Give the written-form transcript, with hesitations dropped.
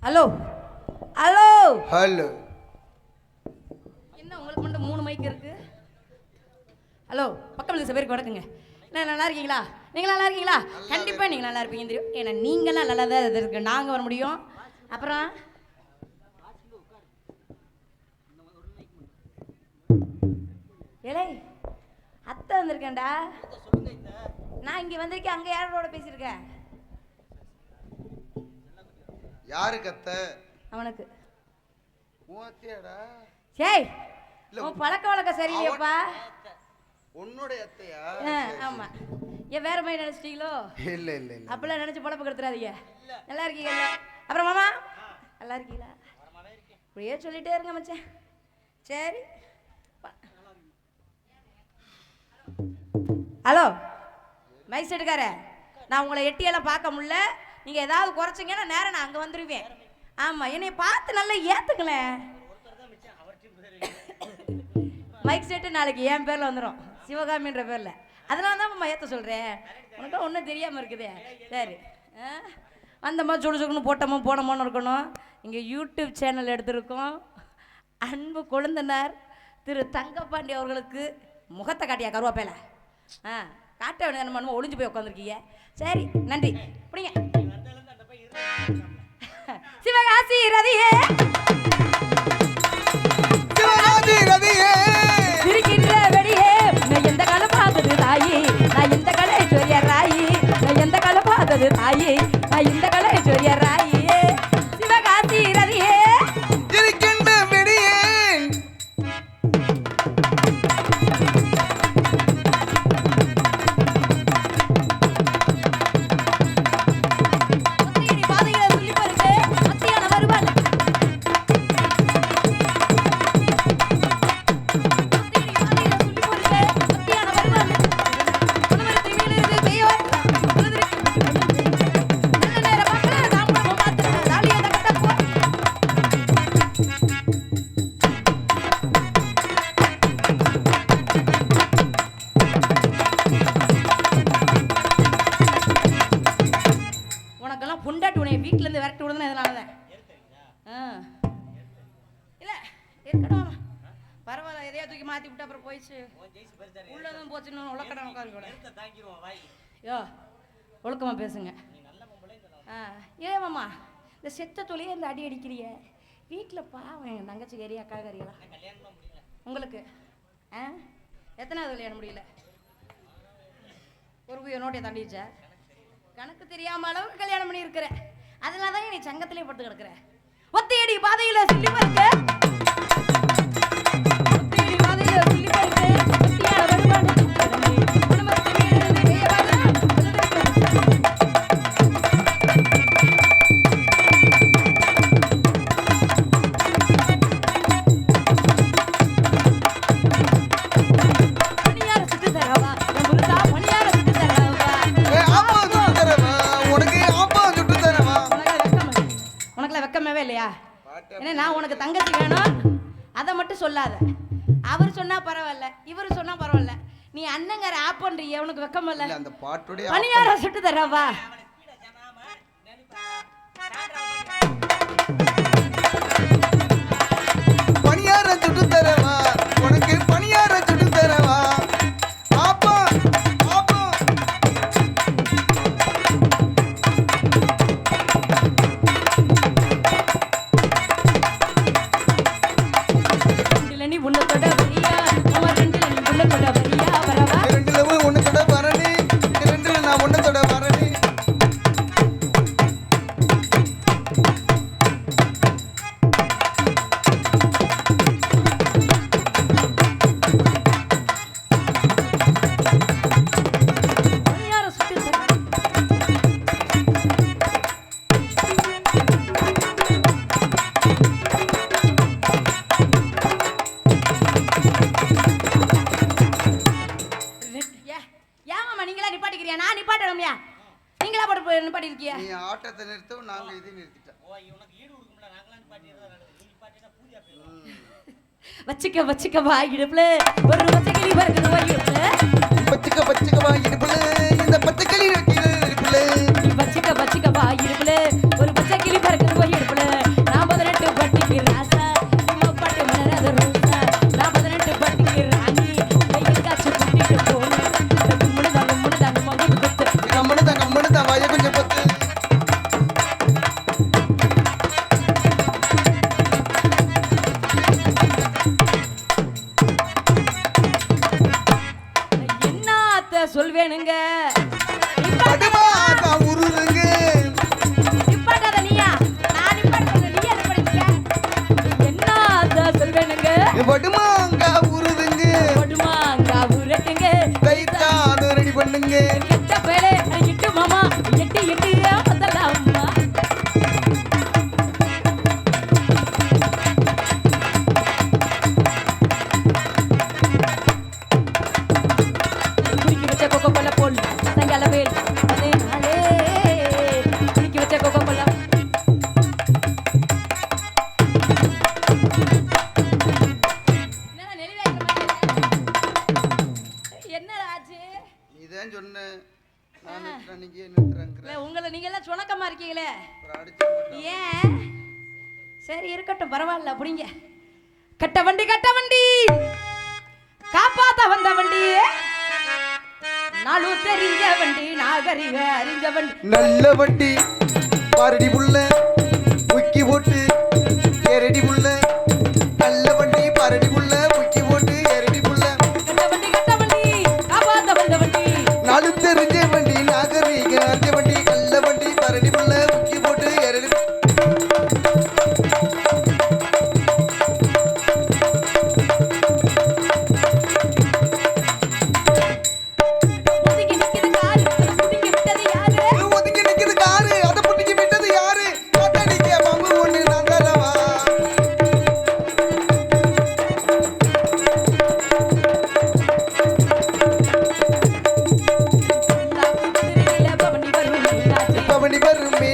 Hello hello hello. என்ன உங்களுக்கு மட்டும் 3 மைக் இருக்கு? ஹலோ பக்கத்துல இருக்க பேருக்கு வணக்கங்க. என்ன நல்லா இருக்கீங்களா? நீங்க நல்லா இருக்கீங்களா? கண்டிப்பா நீங்க நல்லா இருப்பீங்க தெரியும். ஏன்னா நீங்களாம் நல்லா தான் இருக்கு. நாங்க வர முடியும். அப்புறம் ஏலே அத்தை வந்திருக்கேன்டா. நான் இங்க வந்திருக்கேன். அங்க யாரோட பேசியிருக்கேன்? யாரு கத்த? அவனுக்கு. மூத்தியாடா. ஏய் உன் பழக்க வழக்கம் சரியில்லையப்பா. உன்னுடைய அத்தையா? ஆமா. ஏன் வேற மாதிரி நினைச்சிட்டீங்களோ? இல்ல இல்ல இல்ல. அப்பெல்லாம் நினைச்சு பொழப்பு கெடுத்துறாதீங்க. நல்லா இருக்கீங்கல்ல? அப்புறம் மாமா நல்லா இருக்கீங்களா? அப்படியே சொல்லிட்டே இருங்க மச்சான். சரி. ஹலோ மைக் செட்டுக்கார, நான் உங்களை எட்டியெல்லாம் பார்க்க முடியல. நீங்கள் ஏதாவது குறைச்சிங்கன்னா நேரம் நான் அங்கே வந்துடுவேன். ஆமாம், என்னை பார்த்து நல்லா ஏற்றுங்களேன். மைக் செட்டு நாளைக்கு என் பேரில் வந்துடும், சிவகாமின்ற பேரில். அதனால தான் அம்மா ஏற்ற சொல்கிறேன். உனக்கு ஒன்றும் தெரியாமல் இருக்குதே. சரி, வந்தம்மா சுடு சுடுன்னு போட்டோமோ போனோமோன்னு இருக்கணும். இங்கே யூடியூப் சேனல் எடுத்திருக்கோம். அன்பு கொழுந்தனார் திரு தங்கப்பாண்டி அவர்களுக்கு முகத்தை காட்டியா கருவாப்பேல? காட்ட வேண்டிய நம்ம ஒளிஞ்சு போய் உட்காந்துருக்கீங்க. சரி நன்றி. பிடிங்க. சிவகாசி ரதியே இருக்கின்ற வெடியே, நான் எந்த காலம் பார்த்தது தாயி, நான் எந்த கலை சொல்லிய ராயி, நான் எந்த காலம் பார்த்தது தாயி, நான் இந்த கலை சொல்லிய ராயி. சிவகாசி ரதியே இருக்கின்ற வெடியே. பொண்டாட்டி உனைய வீட்டுல இருந்து விரட்டி விடுதுன்னு இதனாலதான். இல்ல இருக்கட்டும், பரவாயில்ல. எதையா தூக்கி மாத்தி விட்டு அப்புறம் போயிடுச்சு. உள்ளதும் போச்சுன்னு உலக்கடம் உட்காந்து. யோ ஒழுக்கமா பேசுங்க. ஏமாம்மா இந்த செத்த தொழிலே இந்த அடி அடிக்கிறிய வீட்டில் பாவம். என் தங்கச்சி கறி அக்கா கறியெல்லாம் உங்களுக்கு எத்தனாவது கல்யாணம் முடியல? ஒரு குய நோட்டை தாண்டிச்சா? கணக்கு தெரியாம அளவுக்கு கல்யாணம் பண்ணி இருக்கிற. அதனால தான் நீ சங்கத்திலே பட்டு கிடக்குற. ஒத்தையடி பாதையில சொல்லி பாருங்க, ஒத்தையடி பாதையில சொல்லி பாருங்க. ஒத்தியால வருவானே குடும்பத்தை வீடு வேவானே. பணியார சுட்டு தரவா என் முருகா, பணியார சுட்டு தரவா. உனக்குலாம் வெக்கமாவே இல்லையா? ஏன்னா நான் உனக்கு தங்கச்சி வேணும் அதை மட்டும் சொல்லாத. அவர் சொன்னா பரவாயில்ல, இவர் சொன்னா பரவாயில்ல, நீ அண்ணங்கற ஆப் பண்றீங்க. உனக்கு வெக்கம் இல்ல? அந்த பாட்டுடைய பணியார சுட்டு தரவா. பணியார சுட்டு தரவா, உனக்கு பணியார சுட்டு தரவா. ஆப்பா ஆப்பா நீ உன்னத்தோட வரியா, நம்ம ரெண்டுல நீ உன்னத்தோட வரியா வரவா. ரெண்டுல உன்னத்தோட பரணி, ரெண்டுல நான் உன்னத்தோட பரணி. பணியார சுட்டு தரவா. ஏமாமா நீங்களா நிப்பாட்டிக்கிறியா? நான் நிப்பாட்டணும்யா? நீங்களா போட்டு நிப்பாட்டி இருக்கியா? நீ ஆட்டத்தை நிறுத்தவும் நாங்க இதை நிறுத்திட்டோம். வச்சுக்க வச்சுக்க வா இடுப்புல ஒரு பச்சைக்கிளி பறக்குது வா இடுப்புல. பச்சுக்க பச்சுக்க வா இடுப்புல இந்த பச்சைக்கிளி இடுப்புல. நீ வச்சுக்க வச்சுக்க வா இடுப்புல ஒரு பச்சைக்கிளி பறக்குது வா இடுப்புல. எல்லாம் சுணக்கமா இருக்கீங்களே ஏன் சரி இருக்கட்டும் பரவாயில்ல அப்படிங்க கட்ட வண்டி காப்பாத்த வந்த வண்டி நாலு தெரிஞ்ச வண்டி நாகரிக அறிஞ்ச வண்டி நல்ல வண்டி பாரடி புள்ள முக்கி போட்டு ஏரடி புள்ள நல்ல வண்டி பாரடி புள்ள முக்கி போட்டு ஏரடி புள்ள கட்ட வண்டி காப்பாத்த வந்த வண்டி நாலு தெரிஞ்ச வண்டி நாகரீக அறிஞ்ச வண்டி நல்ல வண்டி பாரடி புள்ள முக்கி போட்டு ஏரடி ஒதுங்கி நிக்குது காரு அதை புட்டிக்கு விட்டது யாரு காத்தாடிக்க பம்பு ஒண்ணு நான் தரவா பவனி வரும்